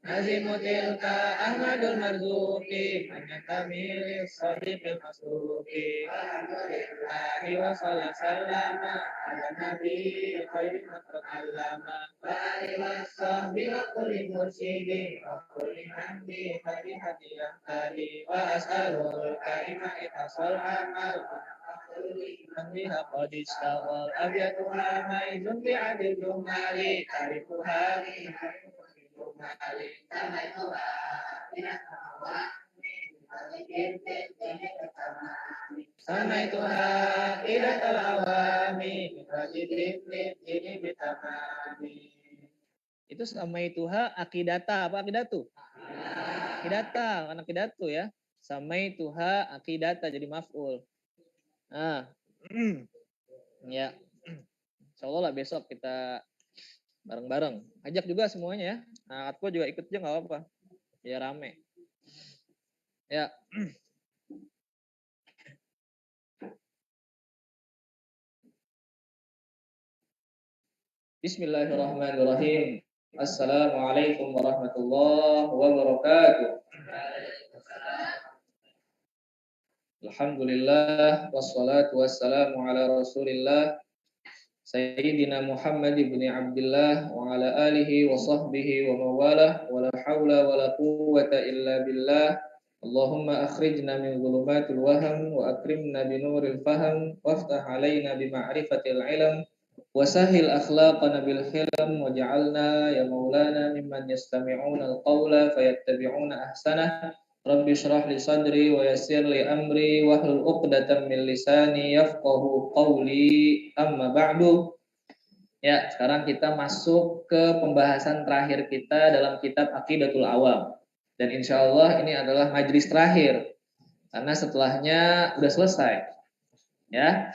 Azimutilka Ahmadul Marzuki Manyatamil Sadiqil Masuki Alhamdulillahi wa sallama ala nabi khairin matakallama wa alihi wa sahbihi wa kulli mursyidi wa kulli hamdi hadi hadi yang tadi wa as'alul karimah itasal amal Alhamdulillah qad istawal abyatuha maizun bi'adil jumali tarifuha Samaituha idatal awami ini bitamami. Itu samaituha akidata apa akidatu? Akidata, kan akidatu ya. Samaituha akidata jadi maf'ul. Nah, ya. Insyaallah lah besok kita bareng-bareng. Ajak juga semuanya ya. Nah, aku juga ikut aja nggak apa-apa. Ya rame. Ya. Bismillahirrahmanirrahim. Assalamualaikum warahmatullahi wabarakatuh. Alhamdulillah wassalatu wassalamu ala Rasulillah Sayyidina Muhammad ibn Abdullah wa ala alihi wa sahbihi wa mawalah wa la hawla wa la quwwata illa billah. Allahumma akhrijna min dhulumatil waham wa akrimna bi nuril faham waftah alaina bi ma'rifatil ilm wa sahil akhlaqana bil hilm waj'alna ya maulana mimman yastami'una al-qawla fayattabi'una ahsanah. Rabbi shrah li sadri wa yassir li amri wahlul 'uqdatam min lisani yafqahu qawli amma ba'du. Ya, sekarang kita masuk ke pembahasan terakhir kita dalam kitab Aqidatul Awam. Dan insya Allah ini adalah majlis terakhir karena setelahnya udah selesai. Ya.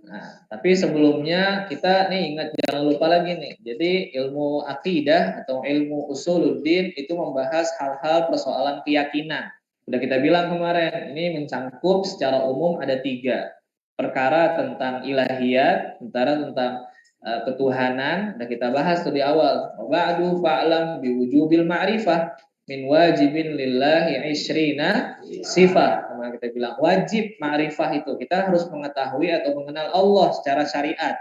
Nah, tapi sebelumnya kita nih ingat jangan lupa lagi nih. Jadi ilmu akidah atau ilmu usuluddin itu membahas hal-hal persoalan keyakinan. Udah kita bilang kemarin, ini mencangkup secara umum ada 3. Perkara tentang ilahiyat, tentang ketuhanan, udah kita bahas tuh di awal. Ba'du fa'lam biwujubil ma'rifah min wajibin lillahi isyrina sifat. Sama kita bilang wajib ma'rifah itu kita harus mengetahui atau mengenal Allah secara syariat.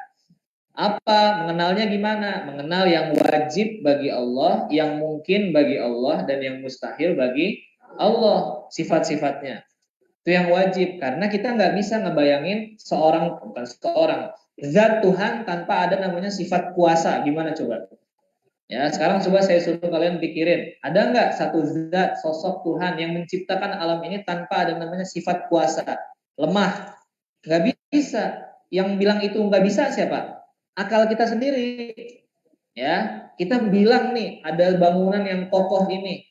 Apa? Mengenalnya gimana? Mengenal yang wajib bagi Allah, yang mungkin bagi Allah, dan yang mustahil bagi Allah, sifat-sifatnya. Itu yang wajib, karena kita nggak bisa ngebayangin bukan seorang, zat Tuhan tanpa ada namanya sifat kuasa. Gimana coba? Ya, sekarang coba saya suruh kalian pikirin, ada nggak satu zat sosok Tuhan yang menciptakan alam ini tanpa ada namanya sifat kuasa? Lemah, nggak bisa. Yang bilang itu nggak bisa siapa? Akal kita sendiri. Ya, kita bilang nih ada bangunan yang kokoh ini.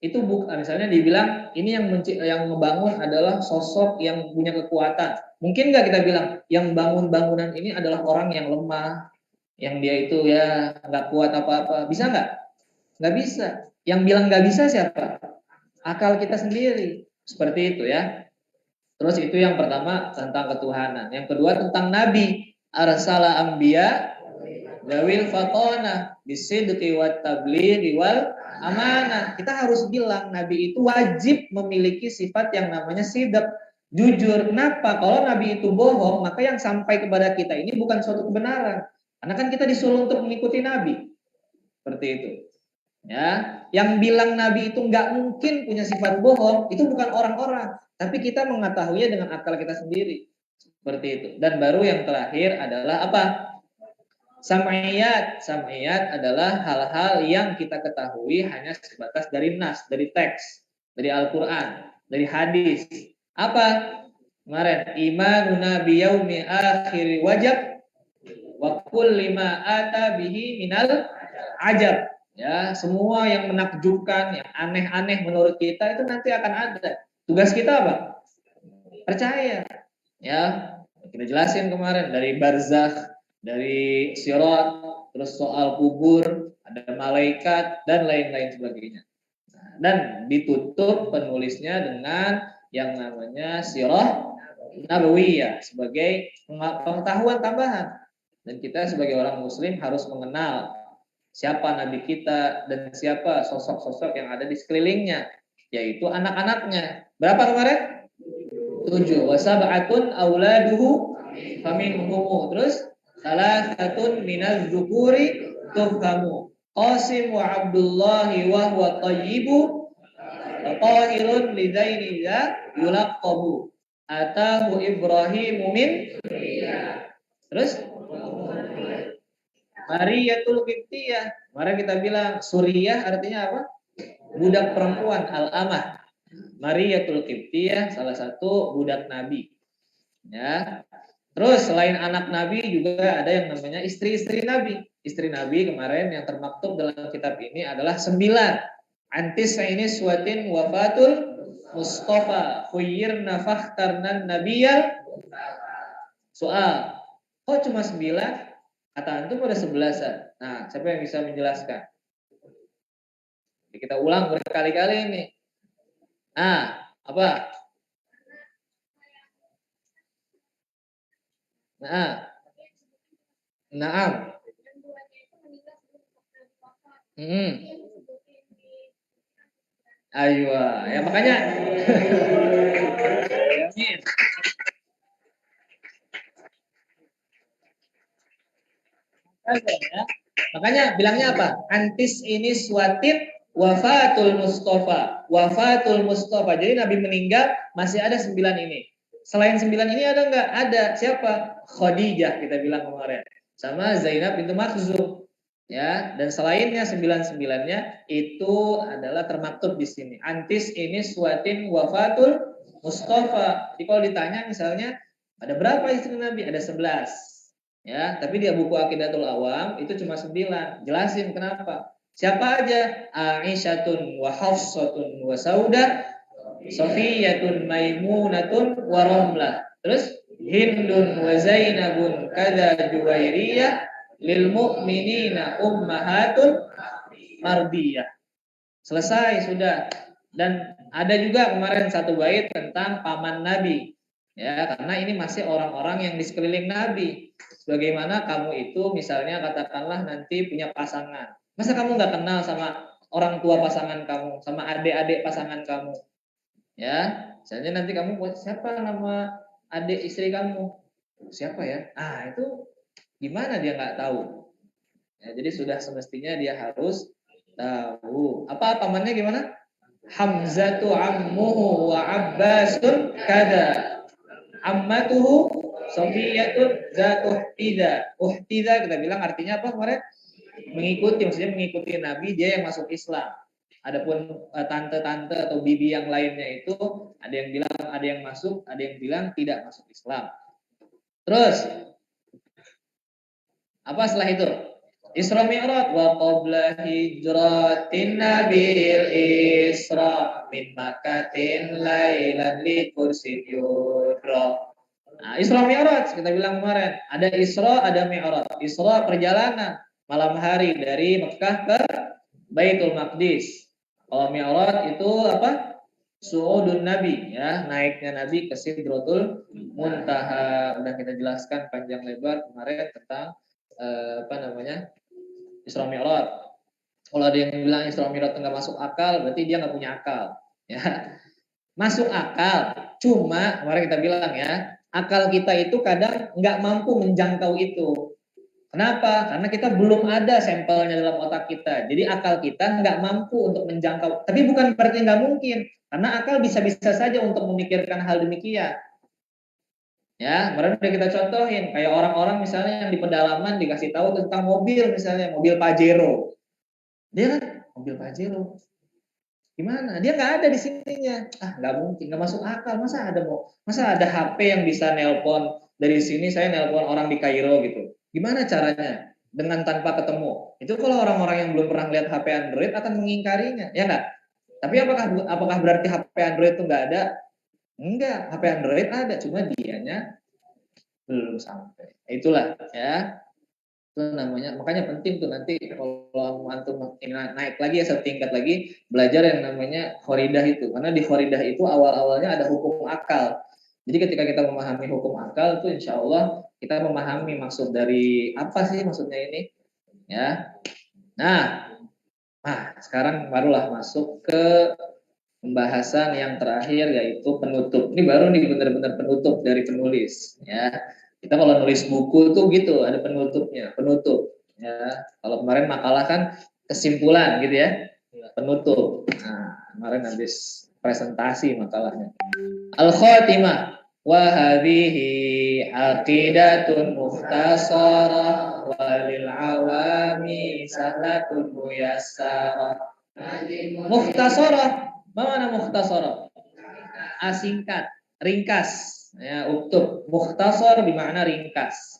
Itu bukan, misalnya dibilang ini yang membangun adalah sosok yang punya kekuatan. Mungkin nggak kita bilang yang bangun bangunan ini adalah orang yang lemah, yang dia itu ya nggak kuat apa-apa, bisa nggak? Nggak bisa. Yang bilang nggak bisa siapa? Akal kita sendiri. Seperti itu ya. Terus itu yang pertama tentang ketuhanan. Yang kedua tentang nabi. Arsala anbiya dawil fatona bisidqi wat tablighi wal amanah. Kita harus bilang nabi itu wajib memiliki sifat yang namanya sidq, jujur. Kenapa? Kalau nabi itu bohong, maka yang sampai kepada kita ini bukan suatu kebenaran. Karena kan kita disuruh untuk mengikuti Nabi. Seperti itu. Ya, yang bilang Nabi itu nggak mungkin punya sifat bohong, itu bukan orang-orang. Tapi kita mengetahuinya dengan akal kita sendiri. Seperti itu. Dan baru yang terakhir adalah apa? Sam'iyat. Sam'iyat adalah hal-hal yang kita ketahui hanya sebatas dari nas, dari teks, dari Al-Quran, dari hadis. Apa? Kemarin, imanuna biyaumi akhiri wajab wa kulli ma ata bihi minal ajab. Ya, semua yang menakjubkan, yang aneh-aneh menurut kita itu nanti akan ada. Tugas kita apa? Percaya. Ya, kita jelasin kemarin dari barzakh, dari sirat, terus soal kubur, ada malaikat dan lain-lain sebagainya. Nah, dan ditutup penulisnya dengan yang namanya sirah nabawiyah sebagai pengetahuan tambahan. Dan kita sebagai orang muslim harus mengenal siapa nabi kita dan siapa sosok-sosok yang ada di sekelilingnya, yaitu anak-anaknya. Berapa kemarin? 7. Wasab'atun auladuhu faminhum. Terus salasatun minaz dzukuri tufhamu. Qasim wa Abdullahi wa huwa thayyibu tahirun lidaini ya yulaqabu. Atahu Ibrahimu min. Terus Mariyatul Qibtiyah. Mari kita bilang Suriyah artinya apa? Budak perempuan, al-amah. Mariyatul Qibtiyah salah satu budak Nabi. Ya. Terus selain anak Nabi juga ada yang namanya istri-istri Nabi. Istri Nabi kemarin yang termaktub dalam kitab ini adalah 9. Antis ini suatin wafatul Mustafa khuyyirna fakhtarnan nabiyal. Soal, kok cuma 9? Kata antum ada 11-an. Nah, siapa yang bisa menjelaskan? Jadi kita ulang berkali-kali ini. Nah, apa? Naam. Ayo, ya makanya. Ya. Makanya bilangnya apa? Antis ini suatin wafatul Mustafa. Wafatul Mustafa. Jadi Nabi meninggal masih ada 9 ini. Selain 9 ini ada nggak? Ada. Siapa? Khadijah kita bilang kemarin. Sama Zainab bintu Makhzum. Ya, dan selainnya 9-9-nya itu adalah termaktub di sini. Antis ini suatin wafatul Mustafa. Jadi kalau ditanya misalnya ada berapa istri Nabi? Ada 11. Ya, tapi dia buku Aqidatul Awam itu cuma 9. Jelasin kenapa. Siapa aja? Aisyatun wa Hafsatun wa Saudah, Safiyatun Maimunatun wa Ramlah. Terus Hindun wa Zainabun kada Juwairiyah lil mu'minina ummahatun mardiyah. Selesai sudah. Dan ada juga kemarin satu bait tentang paman Nabi. Ya, karena ini masih orang-orang yang di sekeliling Nabi. Sebagaimana kamu itu misalnya katakanlah nanti punya pasangan. Masa kamu nggak kenal sama orang tua pasangan kamu, sama adik-adik pasangan kamu? Ya, misalnya nanti kamu siapa nama adik istri kamu? Siapa ya? Ah, itu gimana dia nggak tahu? Ya, jadi sudah semestinya dia harus tahu. Apa pamannya gimana? Hamzatu ammuhu wa Abbasun kada. Ammatuhu Sofiyatun zatuh tida. Uhtida kita bilang artinya apa kemarin? Mengikuti, maksudnya mengikuti Nabi, dia yang masuk Islam. Adapun tante-tante atau bibi yang lainnya itu ada yang bilang ada yang masuk, ada yang bilang tidak masuk Islam. Terus apa setelah itu? Isra Mi'raj wa qabla hijratin nabil Isra min makatin lailan li kursin yudra. Nah, Isra Mi'raj kita bilang kemarin, ada Isra, ada Mi'raj. Isra perjalanan malam hari dari Mekah ke Baitul Maqdis. Kalau Mi'raj itu apa? Su'udun Nabi, ya, naiknya Nabi ke Sidratul Muntaha. Udah kita jelaskan panjang lebar kemarin tentang apa namanya? Isra Mi'raj. Kalau ada yang bilang Isra Mi'raj nggak masuk akal, berarti dia nggak punya akal. Ya, masuk akal. Cuma kemarin kita bilang ya, akal kita itu kadang nggak mampu menjangkau itu. Kenapa? Karena kita belum ada sampelnya dalam otak kita. Jadi akal kita nggak mampu untuk menjangkau. Tapi bukan berarti nggak mungkin. Karena akal bisa-bisa saja untuk memikirkan hal demikian. Ya, kemarin udah kita contohin. Kayak orang-orang misalnya yang di pedalaman dikasih tahu tentang mobil, misalnya mobil Pajero. Dia kan mobil Pajero. Gimana? Dia nggak ada di sininya. Ah, nggak mungkin, nggak masuk akal. Masa ada HP yang bisa nelpon dari sini? Saya nelpon orang di Kairo gitu. Gimana caranya? Dengan tanpa ketemu. Itu kalau orang-orang yang belum pernah lihat HP Android akan mengingkarinya, ya nggak? Tapi apakah berarti HP Android itu nggak ada? Enggak, HP Android ada, cuma dianya belum sampai. Itulah ya. Itu namanya, makanya penting tuh nanti kalau antum naik lagi ya, satu tingkat lagi, belajar yang namanya khoridah itu. Karena di khoridah itu awal-awalnya ada hukum akal. Jadi ketika kita memahami hukum akal itu insya Allah kita memahami maksud dari apa sih maksudnya ini. Ya. Nah, sekarang barulah masuk ke pembahasan yang terakhir yaitu penutup. Ini baru nih benar-benar penutup dari penulis. Ya. Kita kalau nulis buku tuh gitu, ada penutupnya, penutup. Ya, kalau kemarin makalah kan kesimpulan gitu ya, penutup. Nah, kemarin habis presentasi makalahnya. Al-Khatimah wa hadhihi aqidatun mukhtasarah walil awami sahlatun muyassarah. Mukhtasarah, mana mukhtasarah? Asingkat, ringkas. Ya, uktub. Mukhtasar bermakna ringkas.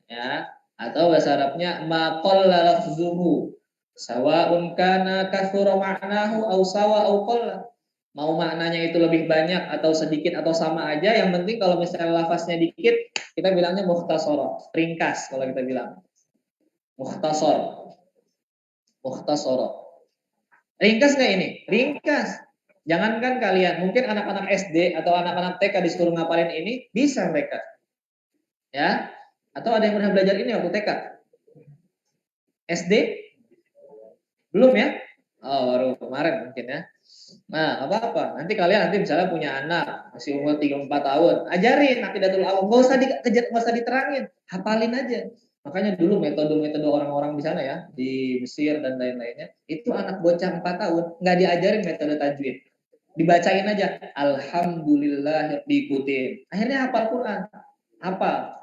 Ya, atau bahasa Arabnya ma qalla lafzuhu sawa'un kana kathura ma'nahu aw sawa aw qalla. Mau maknanya itu lebih banyak atau sedikit atau sama aja, yang penting kalau misalnya lafaznya dikit, kita bilangnya mukhtasara, ringkas kalau kita bilang. Mukhtasar. Mukhtasara. Ringkas nggak ini? Ringkas. Jangankan kalian, mungkin anak-anak SD atau anak-anak TK disuruh ngapalin ini, bisa mereka. Ya. Atau ada yang pernah belajar ini waktu TK? SD? Belum ya? Oh, baru kemarin mungkin ya. Nah, apa-apa. Nanti kalian misalnya punya anak masih umur 3-4 tahun, ajarin Aqidatul Awam. Enggak usah diterangin, hafalin aja. Makanya dulu metode-metode orang-orang di sana ya, di Mesir dan lain-lainnya, itu anak bocah 4 tahun nggak diajarin metode tajwid. Dibacain aja, alhamdulillah, diikutin. Akhirnya hafal Quran. Hafal.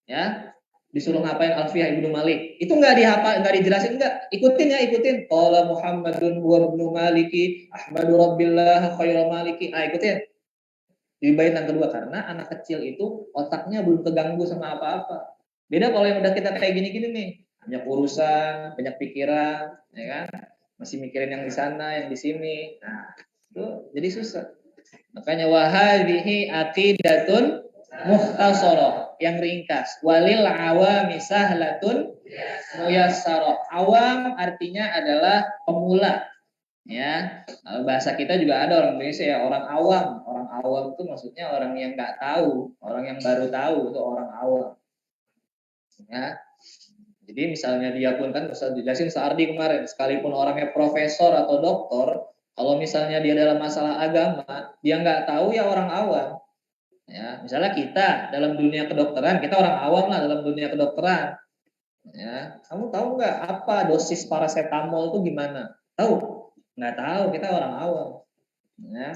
Ya, disuruh ngapain Alfiyah Ibnu Malik, itu nggak dihafal, nggak dijelasin, nggak, ikutin ya, ikutin. Qala Muhammadun huwa ibnu Maliki Ahmadu Rabbillah khairal Maliki, ikutin. Di bait yang kedua, karena anak kecil itu otaknya belum terganggu sama apa-apa. Beda kalau yang udah kita kayak gini-gini nih, banyak urusan, banyak pikiran, ya kan, masih mikirin yang di sana, yang di sini. Nah, itu jadi susah. Makanya wahadhihi aqidatun mukhtasarah, yang ringkas. Walil awami sahlatun muyassarah. Awam artinya adalah pemula. Ya, bahasa kita juga ada orang Indonesia ya, orang awam. Orang awam itu maksudnya orang yang nggak tahu, orang yang baru tahu, itu orang awam. Ya. Jadi misalnya dia pun kan bisa dijelasin Saardi kemarin, sekalipun orangnya profesor atau doktor, kalau misalnya dia dalam masalah agama, dia nggak tahu, ya orang awam. Ya, misalnya kita dalam dunia kedokteran, kita orang awam lah dalam dunia kedokteran. Ya, kamu tahu nggak apa dosis paracetamol itu gimana? Tahu? Nggak tahu, kita orang awam. Ya.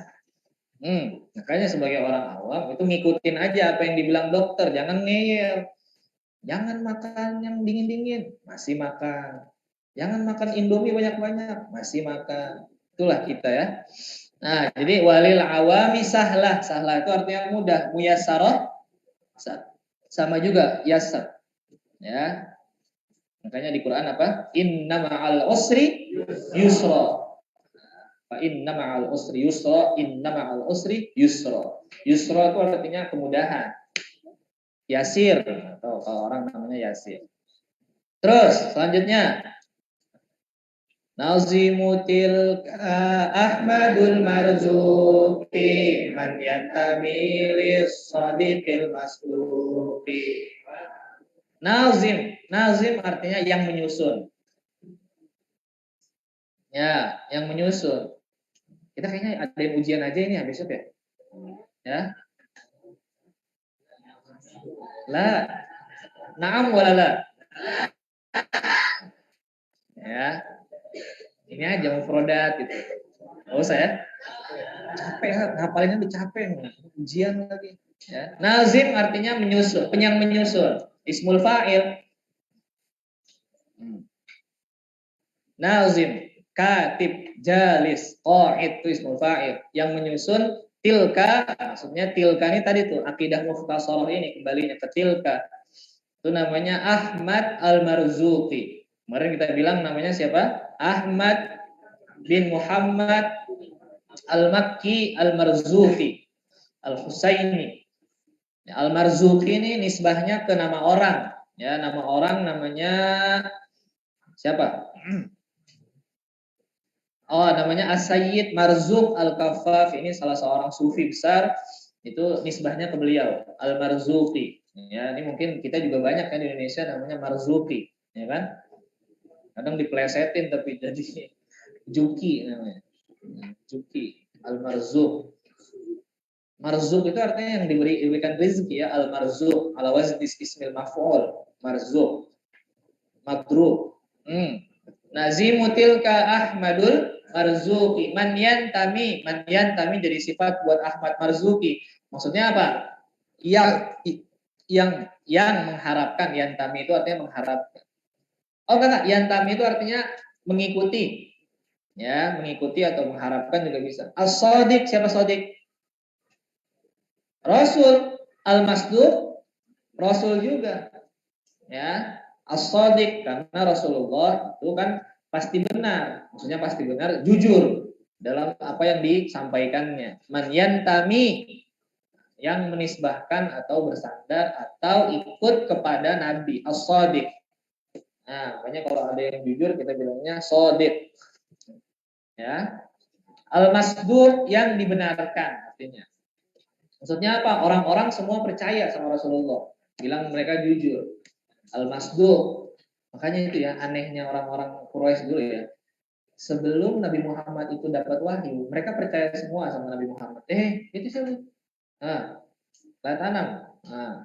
Makanya sebagai orang awam itu ngikutin aja apa yang dibilang dokter, jangan ngeyel. Jangan makan yang dingin-dingin, masih makan. Jangan makan Indomie banyak-banyak, masih makan. Itulah kita ya. Nah, jadi walil awami sahlah. Sahlah itu artinya mudah. Muyassarah sama juga yasar. Ya. Makanya di Quran apa? Inna ma'al usri yusra. Fa inna ma'al usri yusra, inna ma'al usri yusra. Yusra itu artinya kemudahan. Yasir, atau kalau orang namanya yasir. Terus selanjutnya, nazimutil Ahmadul Marzuki man yantami lis-sadiqil masduqi. Nazim artinya yang menyusun. Ya, yang menyusun. Kita kayaknya ada yang ujian aja ini ya besok ya. Ya. La. Naam wala la. Ya. Ini aja mufrodat gitu. Oh saya capek, ngapalinnya udah capek, ujian lagi. Ya. Nazim artinya menyusun, yang menyusun. Ismul fa'il. Nazim, katib, jalis, qa'id itu ismul fa'il. Yang menyusun, tilka, maksudnya tilka ini tadi tuh akidah mukhtasarah ini, kembalinya ke tilka. Itu namanya Ahmad Al-Marzuqi. Kemarin kita bilang namanya siapa? Ahmad bin Muhammad Al-Makki Al-Marzuqi Al-Husaini. Al-Marzuqi ini nisbahnya ke nama orang. Ya, nama orang namanya siapa? Oh, namanya As-Sayyid Marzuq Al-Kaffaf. Ini salah seorang sufi besar. Itu nisbahnya ke beliau, Al-Marzuqi. Ya, ini mungkin kita juga banyak kan di Indonesia namanya Marzuqi, ya kan? Kadang diplesetin tapi jadi Juki namanya. Juki, Al-Marzuq. Marzuq itu artinya yang diberikan rezeki ya, Al-Marzuq ala wazni ismil maf'ul. Marzuq, madrub. Nazimutil ka Ahmadul Marzuki. Manyan tami jadi sifat buat Ahmad Marzuki. Maksudnya apa? Yang mengharapkan, yantami itu artinya mengharapkan. Oh enggak, yantami itu artinya mengikuti. Ya, mengikuti atau mengharapkan juga bisa. As-Shadiq, siapa Shadiq? Rasul. Al-Masduq, Rasul juga. Ya, as-shadiq karena Rasulullah itu kan pasti benar, maksudnya pasti benar, jujur dalam apa yang disampaikannya. Man yantami, yang menisbahkan atau bersandar atau ikut kepada Nabi, as-shadiq. Nah, makanya kalau ada yang jujur kita bilangnya shadiq. Ya. Al-masduq, yang dibenarkan artinya. Maksudnya apa? Orang-orang semua percaya sama Rasulullah, bilang mereka jujur. Al-masduq. Makanya itu ya anehnya orang-orang Quraisy dulu ya. Sebelum Nabi Muhammad itu dapat wahyu, mereka percaya semua sama Nabi Muhammad. Itu siapa? Nah, tanam. Nah,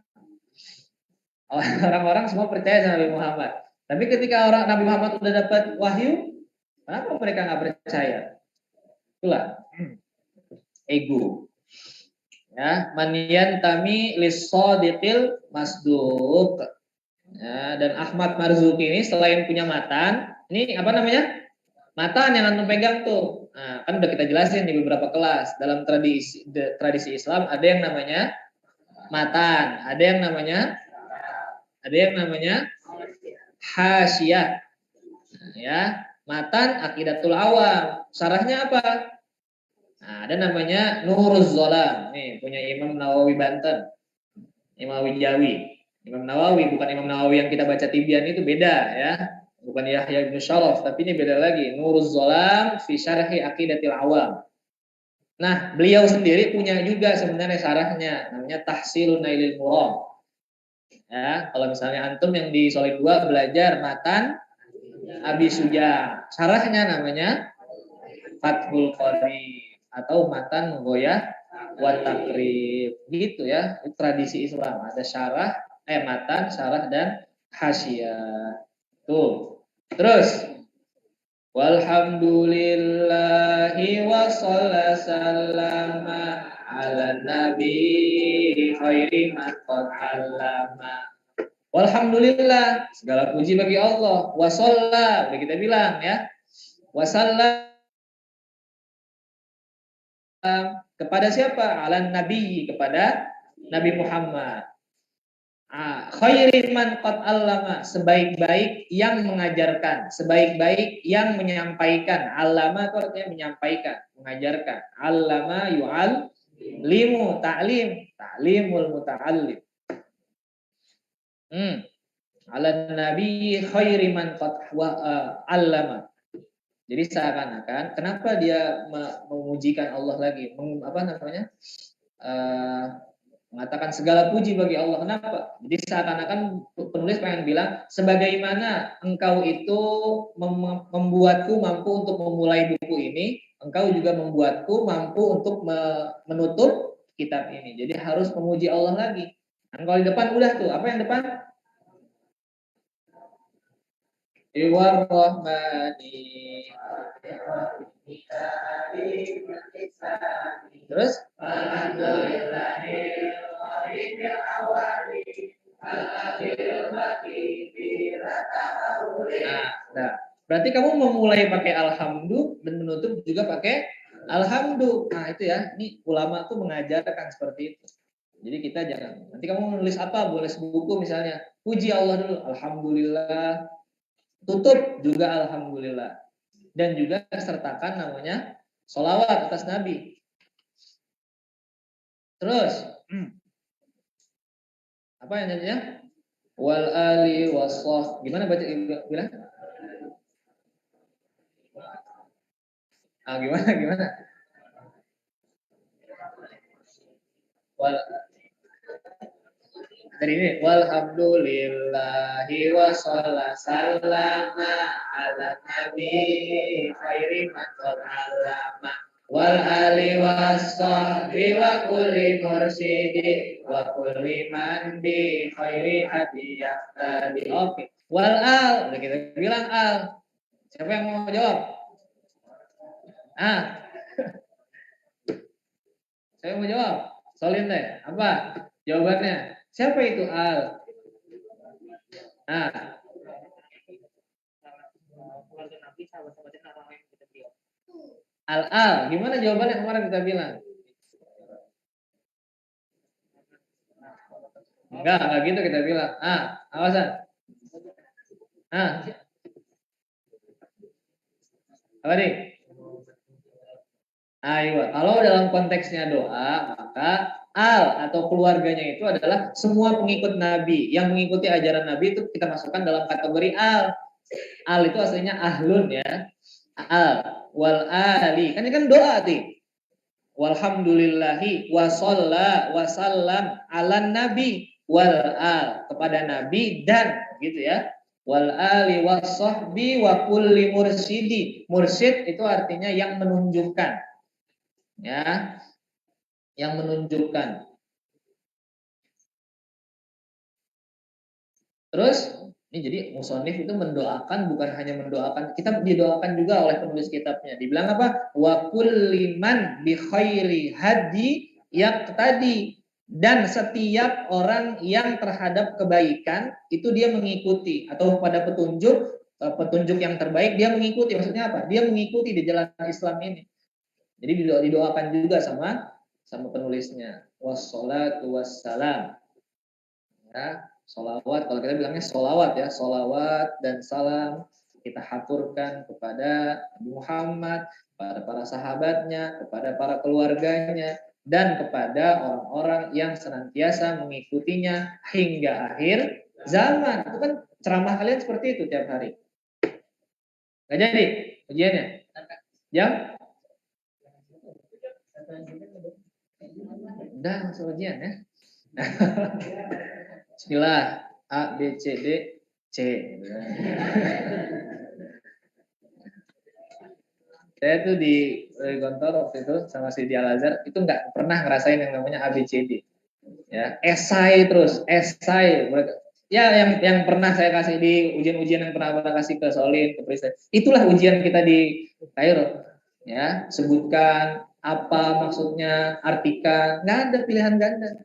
orang-orang semua percaya sama Nabi Muhammad. Tapi ketika orang Nabi Muhammad sudah dapat wahyu, kenapa mereka nggak percaya? Itulah ego. Ya, manian tami lisodiqil masduq. Ya, dan Ahmad Marzuki ini selain punya matan, ini apa namanya? Matan yang antum pegang tuh. Nah, kan udah kita jelasin di beberapa kelas. Dalam tradisi Islam ada yang namanya matan, ada yang namanya hasyiah. Nah, ya, matan Aqidatul Awam. Syarahnya apa? Nah, ada namanya Nuruz Zolam. Nih, punya Imam Nawawi Banten. Imam Wijawi. Imam Nawawi, bukan Imam Nawawi yang kita baca Tibyan itu beda ya. Bukan Yahya bin Syaraf, tapi ini beda lagi. Nuruz Zolam fi syarhi Aqidatil Awam. Nah, beliau sendiri punya juga sebenarnya syarahnya, namanya Tahsilun Nailil Murad. Ya, kalau misalnya antum yang di Solid 2 belajar matan Abi Suja, syarahnya namanya Fathul Qorib atau matan Mughoyah wa Takrib. Gitu ya, itu tradisi Islam. Ada syarah, matan, syarah dan hasyiah. Tuh. Terus walhamdulillahi wa sallama ala nabi khairi man qad allama. Walhamdulillah, segala puji bagi Allah. Wa shalla, udah kita bilang ya. Wa sallam, kepada siapa? Ala nabi, kepada Nabi Muhammad. Khairin man qad allama, sebaik-baik yang mengajarkan, sebaik-baik yang menyampaikan. Allama itu artinya menyampaikan, mengajarkan. Allama yu'al limu, ta'lim, ta'limul muta'allim. Ala nabi khairi man qad allama. Jadi seakan-akan kenapa dia memujikan Allah lagi, apa namanya? Mengatakan segala puji bagi Allah. Kenapa? Jadi seakan-akan penulis pengen bilang, sebagaimana engkau itu membuatku mampu untuk memulai buku ini, engkau juga membuatku mampu untuk menutup kitab ini. Jadi harus memuji Allah lagi. Dan kalau di depan udah tuh, apa yang depan? Iwar Rahmani. Terus? Nah, berarti kamu memulai pakai alhamdulillah dan menutup juga pakai alhamdulillah. Nah, itu ya. Ini ulama tuh mengajarkan seperti itu. Jadi kita jangan. Nanti kamu menulis apa? Boleh buku misalnya. Puji Allah dulu. Alhamdulillah. Tutup juga alhamdulillah. Dan juga sertakan namanya sholawat atas Nabi. Terus. Apa yang namanya? wal ali wasoh. Gimana baca bilang? Gimana? Wal dari ini walhamdulillahi wa sallama ala nabi khairi man alama wal ali wasahbi wa kulli mursyidi wa kulli man bi khairi hadiyah tadi. Oke. Wal al, udah kita bilang al. Siapa yang mau jawab? Saya mau jawab. Solin deh. Apa jawabannya? Siapa itu al? Al-al, gimana jawabannya kemarin kita bilang? Enggak gitu kita bilang. Awasan. Apa nih? Ayo, kalau dalam konteksnya doa, maka al atau keluarganya itu adalah semua pengikut Nabi. Yang mengikuti ajaran Nabi itu kita masukkan dalam kategori al. Al itu aslinya ahlun ya. Al wal ali. Kan ini kan doa nih. Walhamdulillahi wa shalla wa sallam ala nabi wal al, kepada nabi dan gitu ya. Wal ali wasahbi wa kulli mursyidi. Mursyid itu artinya yang menunjukkan. Ya, yang menunjukkan. Terus ini jadi musonif itu mendoakan, bukan hanya mendoakan, kita didoakan juga oleh penulis kitabnya. Dibilang apa? Wa kulliman bi khairi hadi yaqtadi, dan setiap orang yang terhadap kebaikan itu dia mengikuti, atau pada petunjuk yang terbaik dia mengikuti. Maksudnya apa? Dia mengikuti di jalan Islam ini. Jadi didoakan juga sama penulisnya. Wassalatu wassalam. Ya, solawat, kalau kita bilangnya solawat ya, solawat dan salam kita haturkan kepada Nabi Muhammad, kepada para sahabatnya, kepada para keluarganya, dan kepada orang-orang yang senantiasa mengikutinya hingga akhir zaman. Itu kan ceramah kalian seperti itu tiap hari. Gak jadi ujiannya? Jam? Udah masuk ujian ya. Bismillah, A, B, C, D, C. Saya tuh di kantor waktu itu sama si Al-Azhar itu nggak pernah ngerasain yang namanya A, B, C, D. Ya, esai terus, esai. Ya, yang pernah saya kasih di ujian-ujian yang pernah saya kasih ke Solin, ke Prisai. Itulah ujian kita di Kairo. Ya, sebutkan apa maksudnya, artikan, nggak ada pilihan ganda.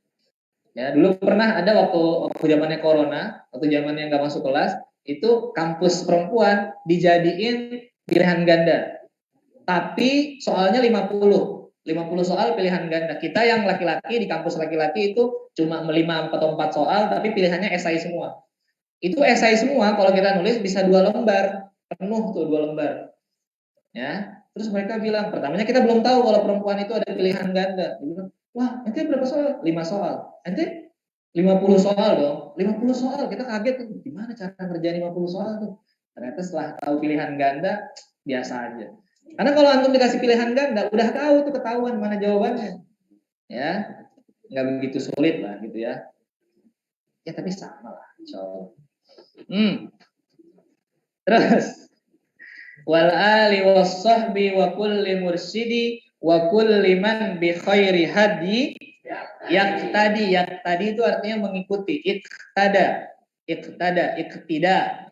Ya, dulu pernah ada waktu zamannya corona, waktu zamannya nggak masuk kelas, itu kampus perempuan dijadiin pilihan ganda. Tapi soalnya 50 soal pilihan ganda. Kita yang laki-laki di kampus laki-laki itu cuma 5 atau 4 soal, tapi pilihannya esai semua. Itu esai semua, kalau kita nulis bisa 2 lembar, penuh tuh 2 lembar. Ya, terus mereka bilang, pertamanya kita belum tahu kalau perempuan itu ada pilihan ganda. Bilang, wah, ente berapa soal? 5 soal. Ente 50 soal dong. 50 soal, kita kaget tuh. Gimana cara ngerjain 50 soal tuh? Ternyata setelah tahu pilihan ganda, biasa aja. Karena kalau antum dikasih pilihan ganda, udah tahu tuh ketahuan mana jawabannya. Ya, nggak begitu sulit lah gitu ya. Ya tapi sama lah, insyaallah. Terus wal ali wassahbi wa kulli mursyidi wa kulli man bi khairi hadi yang tadi itu artinya mengikuti, iktida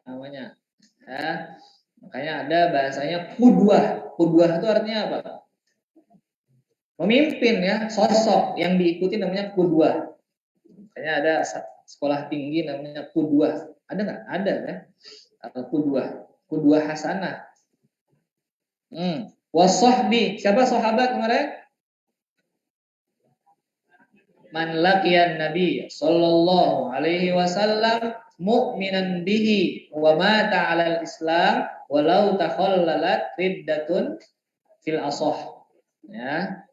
namanya. Ya. Makanya ada bahasanya kudwah. Kudwah itu artinya apa? Pemimpin ya, sosok yang diikuti namanya kudwah. Makanya ada sekolah tinggi namanya kudwah. Ada nggak? Ada ya. Kudwah. Kudwah hasanah. Wasahbi. Siapa sahabat kemarin? Man laqiyan Nabi sallallahu alaihi wasallam mu'minan bihi wa mata 'alal Islam walau takhallalat riddatun fil asah. Ya.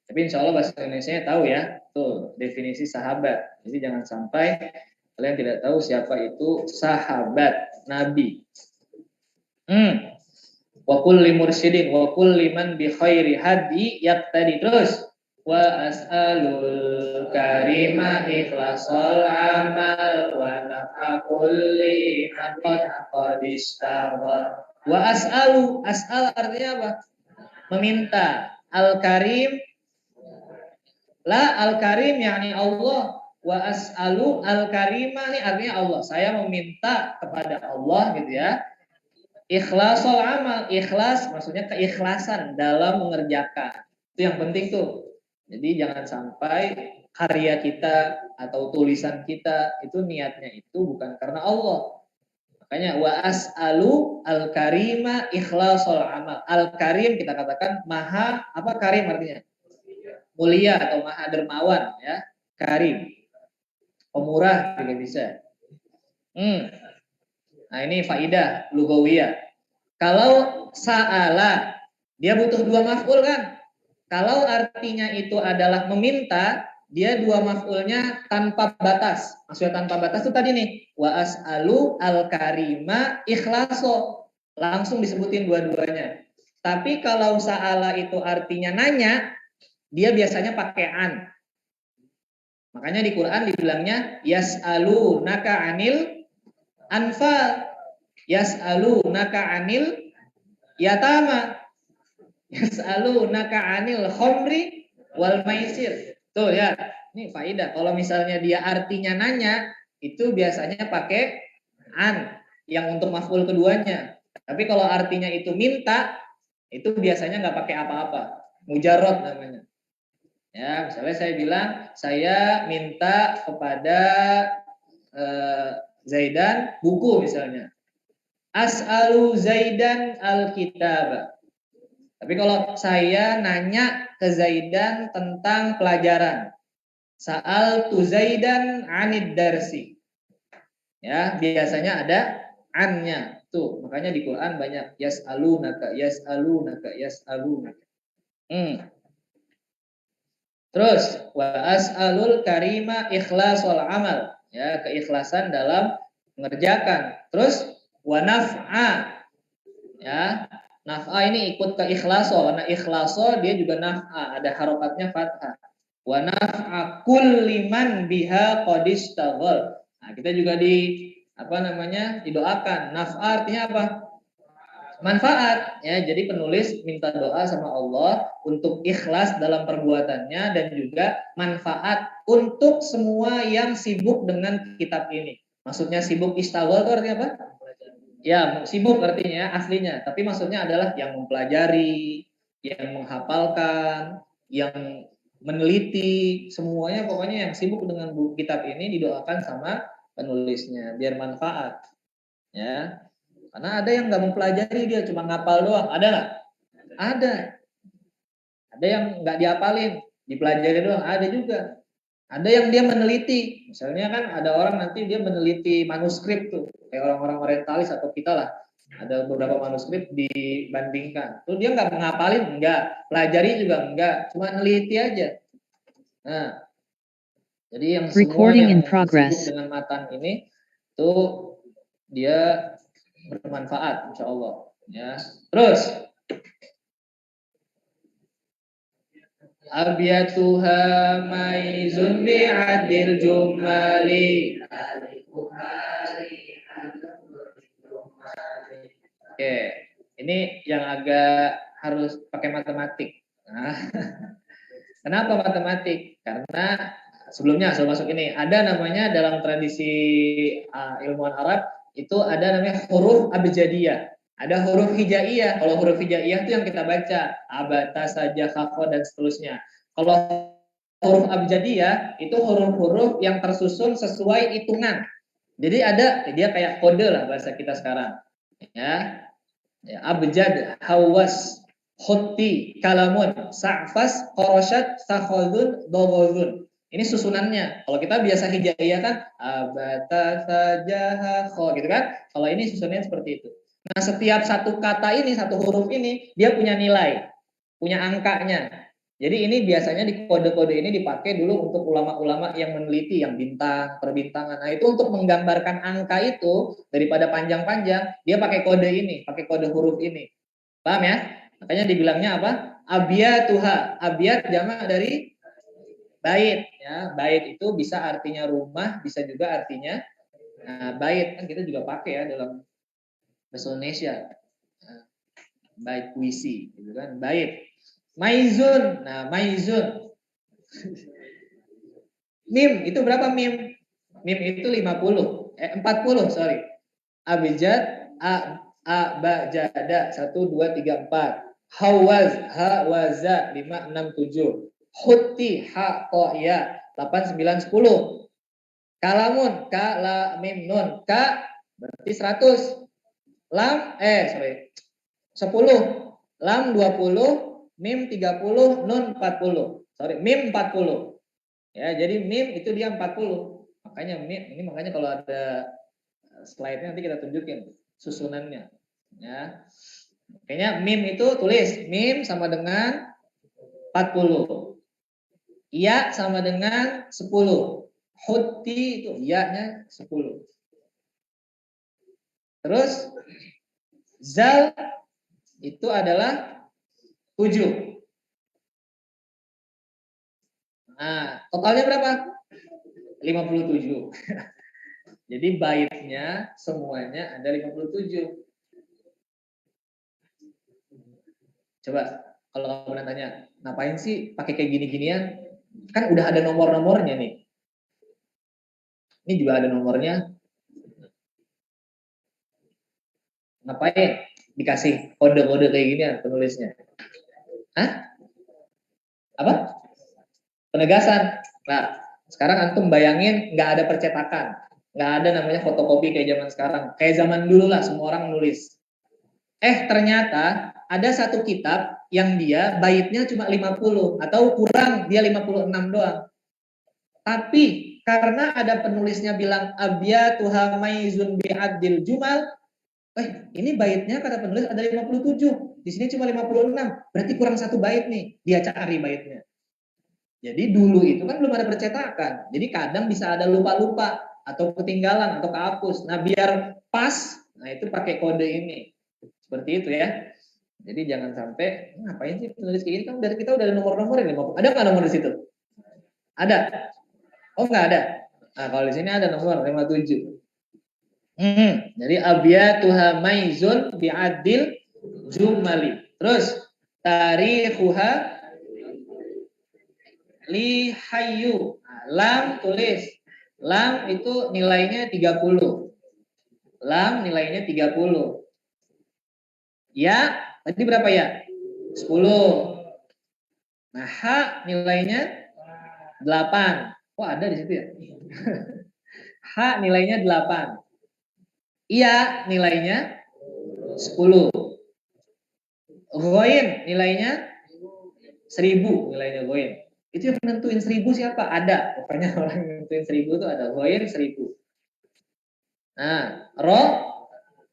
Tapi insya Allah bahasa Indonesia tahu ya, tuh definisi sahabat. Jadi jangan sampai kalian tidak tahu siapa itu sahabat Nabi. Wa kulli mursyidin wa kulli man bi khairi hadi yaqtadi. Terus wa as'alul karima ikhlasal amal wa nafa kulli man qad istaghfar. Wa as'alu, as'al artinya apa? Meminta. Al karim, la al karim yakni Allah. Wa as'alu al karima ini artinya Allah. Saya meminta kepada Allah gitu ya. Ikhlasul amal, ikhlas maksudnya keikhlasan dalam mengerjakan. Itu yang penting tuh. Jadi jangan sampai karya kita atau tulisan kita itu niatnya itu bukan karena Allah. Makanya wa as'alu al-karima ikhlasul amal. Al-karim kita katakan maha, apa karim artinya? Mulia atau maha dermawan ya. Karim. Pemurah juga bisa. Nah ini faidah lugawiyah. Kalau sa'ala, dia butuh dua maf'ul kan? Kalau artinya itu adalah meminta, dia dua maf'ulnya tanpa batas. Maksudnya tanpa batas itu tadi nih. Wa as'alu al-karima ikhlaso. Langsung disebutin dua-duanya. Tapi kalau sa'ala itu artinya nanya, dia biasanya pakai an. Makanya di Quran dibilangnya yas'alu naka anil anfal, yas'alu naka anil yatama, yas'alu naka anil khomri wal maisir. Tuh ya, ini faidah. Kalau misalnya dia artinya nanya, itu biasanya pakai an yang untuk maf'ul keduanya. Tapi kalau artinya itu minta, itu biasanya nggak pakai apa-apa. Mujarrad namanya. Ya, misalnya saya bilang, saya minta kepada Zaidan buku misalnya. As'alu Zaidan al-kitab. Tapi kalau saya nanya ke Zaidan tentang pelajaran. Sa'altu Zaidan anid darsi. Ya, biasanya ada annya. Tuh, makanya di Quran banyak yas'alunaka, yas'alunaka, yas'alunaka. Terus wa as'alul karima ikhlasul amal, ya, keikhlasan dalam mengerjakan. Terus wa naf'a, ya, naf'a ini ikut ke ikhlaso, karena ikhlaso dia juga naf'a, ada harokatnya fathah. Wa naf'a kulliman biha qadistaghal. Nah, kita juga didoakan. Naf'a artinya apa? Manfaat, ya. Jadi penulis minta doa sama Allah untuk ikhlas dalam perbuatannya dan juga manfaat untuk semua yang sibuk dengan kitab ini. Maksudnya sibuk istaghal itu artinya apa? Ya, sibuk artinya aslinya, tapi maksudnya adalah yang mempelajari, yang menghafalkan, yang meneliti, semuanya pokoknya yang sibuk dengan buku kitab ini didoakan sama penulisnya biar manfaat. Ya. Karena ada yang nggak mempelajari, dia cuma ngapal doang. Ada nggak? Ada. Ada yang nggak diapalin, dipelajari doang. Ada juga. Ada yang dia meneliti. Misalnya kan ada orang nanti dia meneliti manuskrip tuh. Kayak orang-orang orientalis atau kita lah. Ada beberapa manuskrip dibandingkan. Tuh dia nggak ngapalin, enggak. Pelajari juga enggak. Cuma neliti aja. Nah, jadi yang semua yang sibuk dengan matan ini tuh dia bermanfaat insya Allah ya. Terus abiyatuha maizun bi'adil jumali. Oke, ini yang agak harus pakai matematik. Nah, kenapa matematik? Karena sebelum masuk ini ada namanya dalam tradisi ilmuwan Arab itu ada namanya huruf abjadiyah. Ada huruf hijaiyah. Kalau huruf hijaiyah itu yang kita baca abata saja khafo dan seterusnya. Kalau huruf abjadiyah itu huruf-huruf yang tersusun sesuai hitungan. Jadi ada dia kayak kode lah bahasa kita sekarang. Ya. Ya, abjad, hawas, khutti, kalamun, sa'fas, korosyat, sakhodun, dogodun. Ini susunannya. Kalau kita biasa hijaiyah kan abata sajaha kho gitu kan. Kalau ini susunannya seperti itu. Nah, setiap satu kata ini, satu huruf ini dia punya nilai, punya angkanya. Jadi ini biasanya di kode-kode ini dipakai dulu untuk ulama-ulama yang meneliti yang bintang, perbintangan. Nah, itu untuk menggambarkan angka itu daripada panjang-panjang, dia pakai kode ini, pakai kode huruf ini. Paham ya? Makanya dibilangnya apa? Abiyatuha. Abiyat jamak dari bait ya. Bait itu bisa artinya rumah, bisa juga artinya bait. Kan kita juga pakai ya dalam bahasa Indonesia. Bait puisi gitu kan. Bait. Maizun. Nah, maizun. Mim itu berapa mim? Mim itu 50. 40, sorry. Abjad ba jada 1 2 3 4. Hawaz hawaza 5 6 7. Hutti ha to ya 8 9 10. Kalamun kala mim nun ka berarti 100. Lam sorry 10. Lam 20, mim 30, nun 40. Sorry, mim 40. Ya, jadi mim itu dia 40. Makanya mim ini makanya kalau ada slide-nya nanti kita tunjukin susunannya. Ya. Kayaknya mim itu tulis mim sama dengan 40. Iya sama dengan 10. Huti itu iya-nya 10. Terus zal itu adalah 7. Nah, totalnya berapa? 57. Jadi baitnya semuanya ada 57. Coba kalau kamu tanya, ngapain sih pakai kayak gini-ginian? Kan udah ada nomor-nomornya nih. Ini juga ada nomornya. Ngapain dikasih kode-kode kayak gini penulisnya? Hah? Apa? Penegasan. Nah, sekarang antum bayangin nggak ada percetakan, nggak ada namanya fotokopi kayak zaman sekarang. Kayak zaman dulu lah semua orang nulis. Ternyata ada satu kitab yang dia baitnya cuma 50 atau kurang, dia 56 doang. Tapi karena ada penulisnya bilang abyatuha maizun bi'adil jumal, ini baitnya kata penulis ada 57, di sini cuma 56, berarti kurang satu bait nih, dia cari baitnya. Jadi dulu itu kan belum ada percetakan, jadi kadang bisa ada lupa-lupa atau ketinggalan atau kehapus. Nah biar pas, nah itu pakai kode ini, seperti itu ya. Jadi jangan sampai ngapain sih penulis kayak gini, kan dari kita udah ada nomor-nomor ini. Ada nggak nomor di situ? Ada? Oh nggak ada. Nah kalau di sini ada nomor 57. Jadi abiyatuha maizun bi'adil jumali. Terus tarikhuha li hayyu. Nah, lam tulis. Lam itu nilainya 30. Lam nilainya 30. Ya, tadi berapa ya? 10. Nah, ha nilainya 8. Wah, ada di situ ya. H nilainya 8. Iya nilainya 10. Ghoin nilainya 1000 nilainya Ghoin. Itu yang menentuin 1000 siapa? Ada. Pokoknya orang yang menentuin 1000 itu ada. Ghoin 1000. Nah, Ro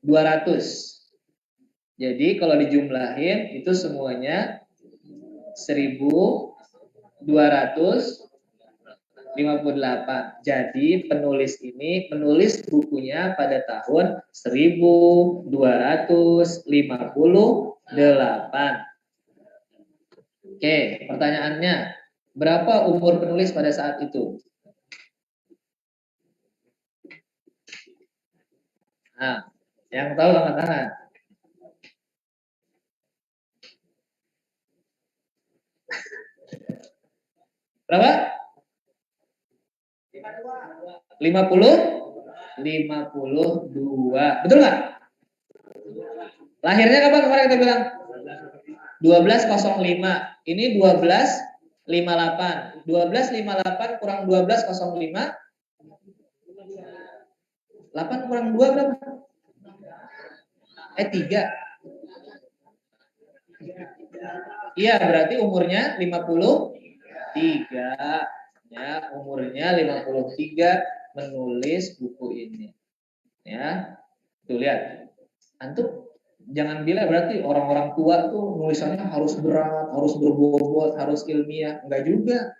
200. Jadi kalau dijumlahin itu semuanya 1258. Jadi penulis ini menulis bukunya pada tahun 1258. Oke, pertanyaannya, berapa umur penulis pada saat itu? Nah, yang tahu angkat tangan. Berapa? 52. Betul nggak? Lahirnya kapan kemarin kita bilang? 1205. Ini 1258. 1258 kurang 1205. 8 kurang 2 berapa? 3. Iya, berarti umurnya 53. Ya, umurnya 53 menulis buku ini. Ya. Tuh lihat. Antum Jangan bilang berarti orang-orang tua tuh nulisannya harus berat, harus berbobot, harus ilmiah. Enggak juga.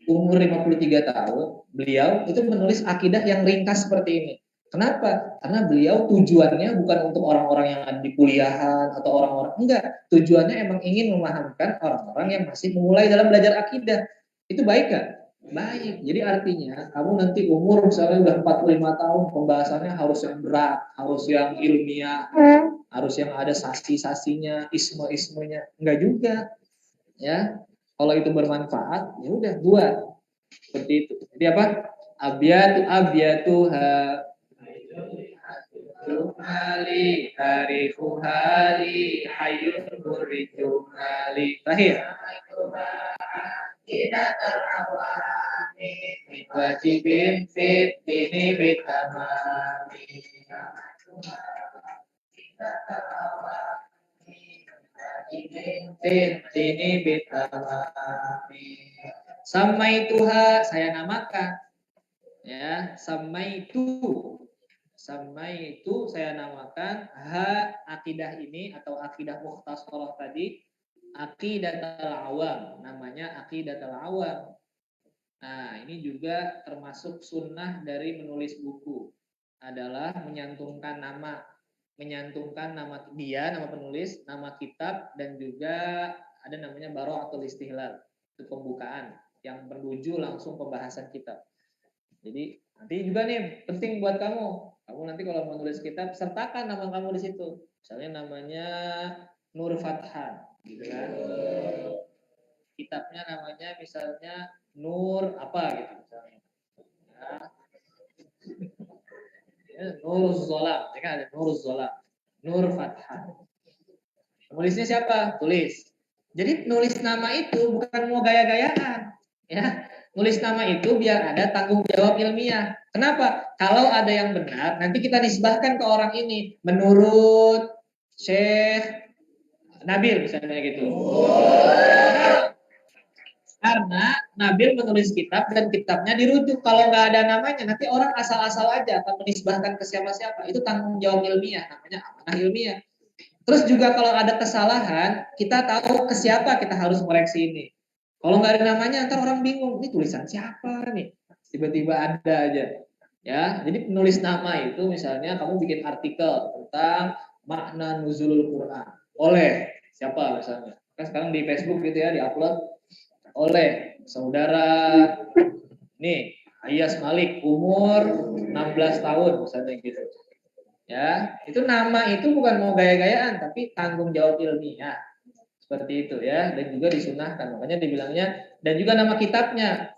Umur 53 tahun, beliau itu menulis akidah yang ringkas seperti ini. Kenapa? Karena beliau tujuannya bukan untuk orang-orang yang ada di kuliahan atau orang-orang, enggak. Tujuannya emang ingin memahamkan orang-orang yang masih memulai dalam belajar akidah. Itu baik kan? Baik. Jadi artinya kamu nanti umur misalnya udah 45 tahun, pembahasannya harus yang berat, harus yang ilmiah, harus yang ada sasi-sasinya, isme-ismenya. Enggak juga, ya. Kalau itu bermanfaat, ya udah buat seperti itu. Jadi apa? Abyatu ha Jumali tarifu hali hayyun jumali. Terakhir. Tidak terawani wajibin fit ini bitamami. Ini bitamami. Samai Tuha saya namakan, ya samai itu saya namakan akidah ini atau akidah mukhtasarah tadi aqidatul awam, namanya aqidatul awam. Nah, ini juga termasuk sunnah dari menulis buku adalah menyantumkan nama dia, nama penulis, nama kitab, dan juga ada namanya bara'atul istihlal, itu pembukaan yang menuju langsung pembahasan kitab. Jadi nanti juga nih penting buat kamu. Kamu nanti kalau menulis kitab sertakan nama kamu di situ. Misalnya namanya Nur Fathan, gitu kan? Kitabnya namanya misalnya Nur apa gitu misalnya. Ya, Nur Zola, ya kan ada Nur Zola, Nur Fathan. Penulisnya siapa? Tulis. Jadi nulis nama itu bukan mau gaya-gayaan, ya. Nulis nama itu biar ada tanggung jawab ilmiah. Kenapa? Kalau ada yang benar, nanti kita nisbahkan ke orang ini. Menurut Syekh Nabil misalnya gitu. Karena Nabil menulis kitab dan kitabnya dirujuk. Kalau nggak ada namanya, nanti orang asal-asal aja akan menisbahkan ke siapa-siapa. Itu tanggung jawab ilmiah, namanya amanah ilmiah. Terus juga kalau ada kesalahan, kita tahu ke siapa kita harus koreksi ini. Kalau nggak ada namanya, ntar orang bingung. Ini tulisan siapa nih? Tiba-tiba ada aja. Ya, jadi penulis nama itu misalnya kamu bikin artikel tentang makna nuzulul Quran. Oleh siapa misalnya? Kan sekarang di Facebook gitu ya, diupload oleh saudara nih Ayas Malik umur 16 tahun misalnya gitu. Ya, itu nama itu bukan mau gaya-gayaan tapi tanggung jawab ilmiah. Seperti itu ya, dan juga disunahkan. Makanya dibilangnya dan juga nama kitabnya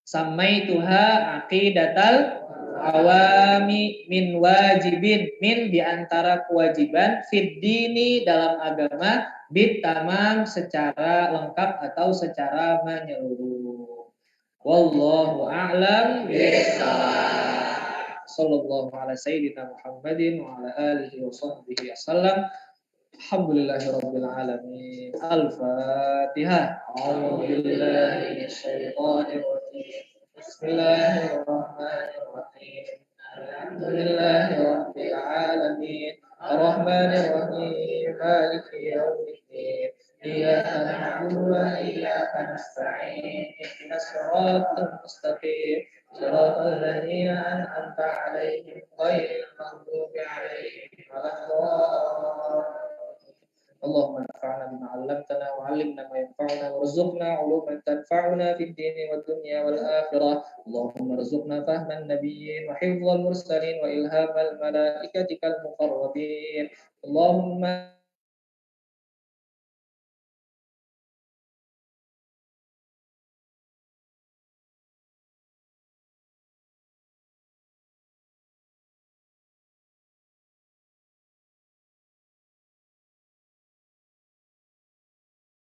Samaituha aqidatal awami min wajibin, min diantara kewajiban fid dini dalam agama bit tamam secara lengkap atau secara menyeluruh. Wallahu a'lam bishawab. Sallallahu ala sayyidina Muhammadin wa ala alihi wa sahbihi wasallam. Alhamdulillahirabbil alamin. Al-Fatihah. A'udzu billahi minasyaitonir rajim. Bismillahirrahmanirrahim. Alhamdulillahirabbil alamin. Ar-Rahmanir Rahim. Maliki yaumiddin. Iyyaka na'budu wa iyyaka nasta'in. Ihdinas siratal mustaqim. Shiratal ladzina an'amta 'alaihim ghairil maghdubi 'alaihim waladdallin. اللهم انفعنا بما علمتنا وعلمنا ما ينفعنا وارزقنا علوما تنفعنا في الدين والدنيا والآخرة. اللهم ارزقنا فهم النبيين وحفظ المرسلين وإلهام الملائكة المقربين. اللهم